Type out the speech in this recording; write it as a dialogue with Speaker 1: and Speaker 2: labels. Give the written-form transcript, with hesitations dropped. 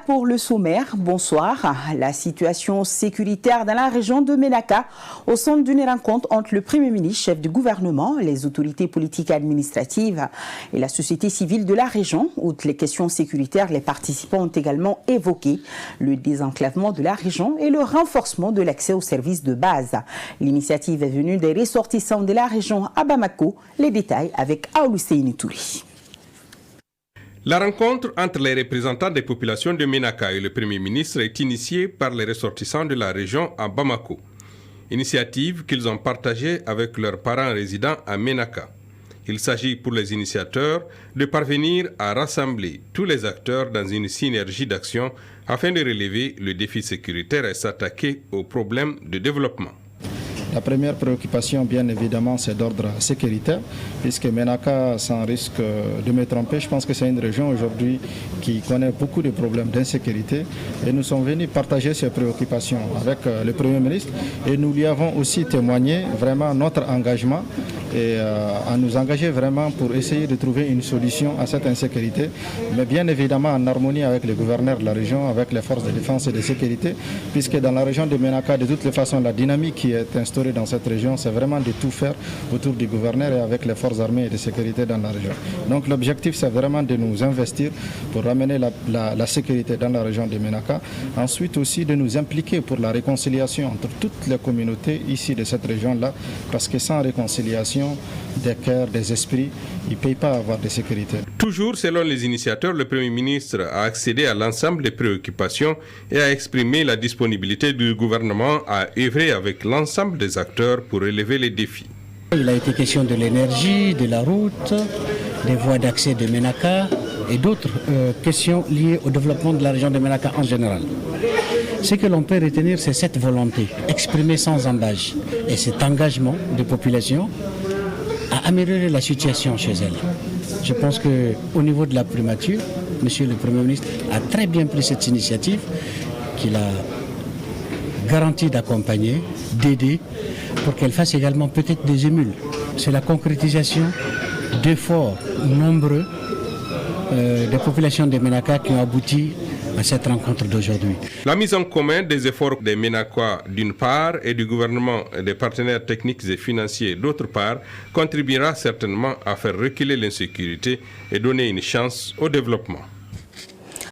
Speaker 1: pour le sommaire. Bonsoir. La situation sécuritaire dans la région de Ménaka au centre d'une rencontre entre le Premier ministre, chef du gouvernement, les autorités politiques et administratives et la société civile de la région. Outre les questions sécuritaires, les participants ont également évoqué le désenclavement de la région et le renforcement de l'accès aux services de base. L'initiative est venue des ressortissants de la région à Bamako. Les détails avec Aoulusseini Touri.
Speaker 2: La rencontre entre les représentants des populations de Ménaka et le Premier ministre est initiée par les ressortissants de la région à Bamako. Initiative qu'ils ont partagée avec leurs parents résidents à Ménaka. Il s'agit pour les initiateurs de parvenir à rassembler tous les acteurs dans une synergie d'action afin de relever le défi sécuritaire et s'attaquer aux problèmes de développement.
Speaker 3: La première préoccupation, bien évidemment, c'est d'ordre sécuritaire, puisque Ménaka, sans risque de me tromper, je pense que c'est une région aujourd'hui qui connaît beaucoup de problèmes d'insécurité. Et nous sommes venus partager ces préoccupations avec le Premier ministre. Et nous lui avons aussi témoigné vraiment notre engagement et à nous engager vraiment pour essayer de trouver une solution à cette insécurité, mais bien évidemment en harmonie avec le gouverneur de la région, avec les forces de défense et de sécurité, puisque dans la région de Ménaka, de toutes les façons, la dynamique qui est instaurée dans cette région, c'est vraiment de tout faire autour du gouverneur et avec les forces armées et de sécurité dans la région. Donc l'objectif, c'est vraiment de nous investir pour ramener la sécurité dans la région de Ménaka. Ensuite aussi de nous impliquer pour la réconciliation entre toutes les communautés ici de cette région-là, parce que sans réconciliation des cœurs, des esprits, il ne peut pas avoir de sécurité.
Speaker 2: Toujours selon les initiateurs, le Premier ministre a accédé à l'ensemble des préoccupations et a exprimé la disponibilité du gouvernement à œuvrer avec l'ensemble des acteurs pour relever les défis.
Speaker 4: Il a été question de l'énergie, de la route, des voies d'accès de Ménaka et d'autres questions liées au développement de la région de Ménaka en général. Ce que l'on peut retenir, c'est cette volonté exprimée sans embâche et cet engagement des populations à améliorer la situation chez elles. Je pense qu'au niveau de la primature, Monsieur le Premier ministre a très bien pris cette initiative qu'il a garanti d'accompagner, d'aider, pour qu'elle fasse également peut-être des émules. C'est la concrétisation d'efforts nombreux des populations de Ménaka qui ont abouti à cette rencontre d'aujourd'hui.
Speaker 2: La mise en commun des efforts des Ménakois d'une part et du gouvernement et des partenaires techniques et financiers d'autre part contribuera certainement à faire reculer l'insécurité et donner une chance au développement.